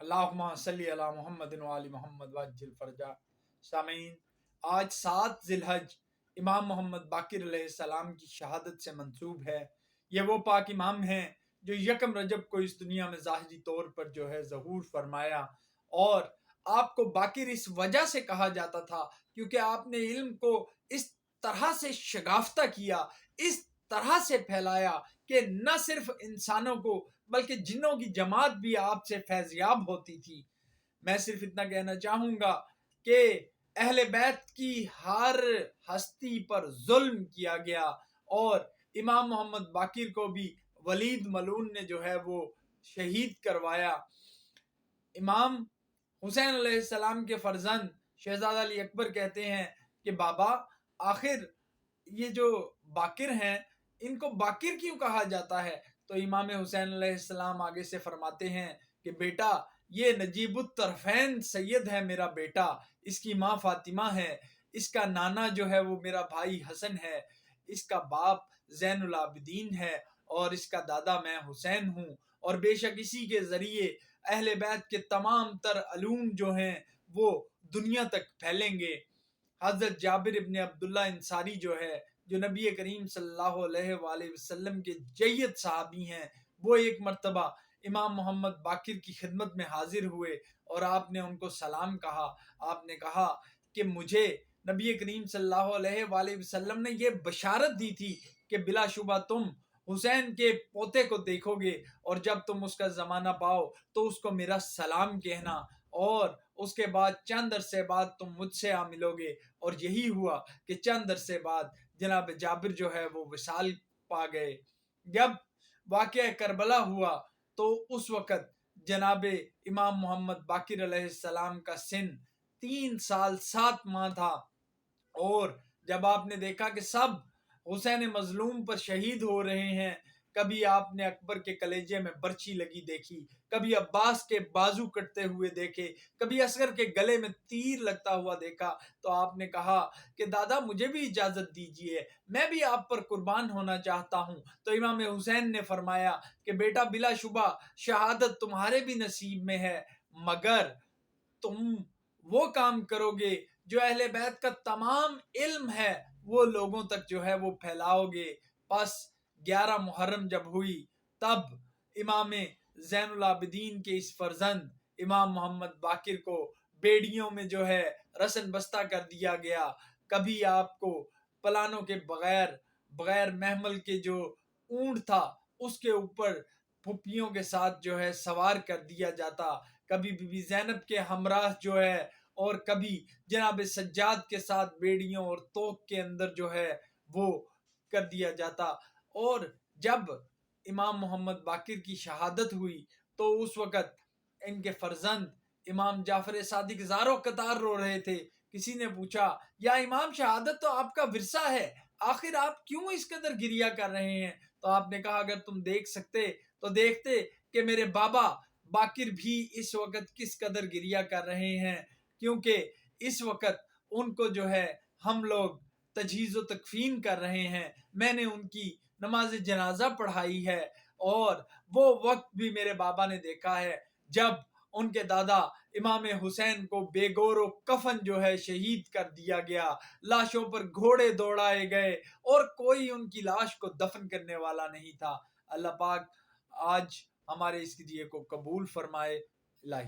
اللہم صلی علی محمد و آل محمد وعجل فرجہ۔ سامعین، آج 7 ذی الحج امام محمد باقر علیہ السلام کی شہادت سے منسوب ہے۔ یہ وہ پاک امام ہیں جو 1 رجب کو اس دنیا میں ظاہری طور پر ظہور فرمایا، اور آپ کو باقر اس وجہ سے کہا جاتا تھا کیونکہ آپ نے علم کو اس طرح سے شگافتہ کیا، اس طرح سے پھیلایا کہ نہ صرف انسانوں کو بلکہ جنوں کی جماعت بھی آپ سے فیضیاب ہوتی تھی۔ میں صرف اتنا کہنا چاہوں گا کہ اہل بیت کی ہر ہستی پر ظلم کیا گیا، اور امام محمد باقر کو بھی ولید ملعون نے وہ شہید کروایا۔ امام حسین علیہ السلام کے فرزند شہزادہ علی اکبر کہتے ہیں کہ بابا، آخر یہ جو باقر ہیں ان کو باقر کیوں کہا جاتا ہے؟ تو امام حسین علیہ السلام آگے سے فرماتے ہیں کہ بیٹا، یہ نجیب الطرفین سید ہے میرا بیٹا، اس کی ماں فاطمہ ہے، اس کا نانا وہ میرا بھائی حسن ہے، اس کا باپ زین العابدین ہے، اور اس کا دادا میں حسین ہوں، اور بے شک اسی کے ذریعے اہل بیت کے تمام تر علوم وہ دنیا تک پھیلیں گے۔ حضرت جابر ابن عبداللہ انصاری جو نبی کریم صلی اللہ علیہ وآلہ وسلم کے جید صحابی ہیں، وہ ایک مرتبہ امام محمد باقر کی خدمت میں حاضر ہوئے اور آپ نے ان کو سلام کہا۔ آپ نے کہا کہ مجھے نبی کریم صلی اللہ علیہ وآلہ وسلم نے یہ بشارت دی تھی کہ بلا شبہ تم حسین کے پوتے کو دیکھو گے، اور جب تم اس کا زمانہ پاؤ تو اس کو میرا سلام کہنا، اور اس کے بعد چند عرصے بعد تم مجھ سے آ ملو گے۔ اور یہی ہوا کہ چند عرصے بعد جناب جابر وہ وصال پا گئے۔ جب واقعہ کربلا ہوا تو اس وقت جناب امام محمد باقر علیہ السلام کا سن 3 سال 7 ماہ تھا، اور جب آپ نے دیکھا کہ سب حسین مظلوم پر شہید ہو رہے ہیں، کبھی آپ نے اکبر کے کلیجے میں برچی لگی دیکھی، کبھی عباس کے بازو کٹتے ہوئے دیکھے، کبھی اصغر کے گلے میں تیر لگتا ہوا دیکھا، تو آپ نے کہا کہ دادا مجھے بھی اجازت دیجیے، میں بھی آپ پر قربان ہونا چاہتا ہوں۔ تو امام حسین نے فرمایا کہ بیٹا، بلا شبہ شہادت تمہارے بھی نصیب میں ہے، مگر تم وہ کام کرو گے جو اہل بیت کا تمام علم ہے وہ لوگوں تک وہ پھیلاؤ گے۔ پس 11 محرم جب ہوئی تب امام زین العابدین کے اس فرزند امام محمد باقر کو بیڑیوں میں رسن بستہ کر دیا گیا۔ کبھی آپ کو پلانوں کے بغیر محمل کے جو اونٹ تھا اس کے اوپر پھپھیوں کے ساتھ سوار کر دیا جاتا، کبھی بی بی زینب کے ہمراہ اور کبھی جناب سجاد کے ساتھ بیڑیوں اور توق کے اندر وہ کر دیا جاتا۔ اور جب امام محمد باقر کی شہادت ہوئی تو اس وقت ان کے فرزند امام جعفر صادق زارو قطار رو رہے تھے۔ کسی نے پوچھا، یا امام، شہادت تو آپ کا ورثہ ہے، آخر آپ کیوں اس قدر گریہ کر رہے ہیں؟ تو آپ نے کہا اگر تم دیکھ سکتے تو دیکھتے کہ میرے بابا باقر بھی اس وقت کس قدر گریہ کر رہے ہیں، کیونکہ اس وقت ان کو ہم لوگ تجہیز و تکفین کر رہے ہیں، میں نے ان کی نماز جنازہ پڑھائی ہے، اور وہ وقت بھی میرے بابا نے دیکھا ہے جب ان کے دادا امام حسین کو بے گور و کفن شہید کر دیا گیا، لاشوں پر گھوڑے دوڑائے گئے، اور کوئی ان کی لاش کو دفن کرنے والا نہیں تھا۔ اللہ پاک آج ہمارے اس قضیے کو قبول فرمائے۔ الہی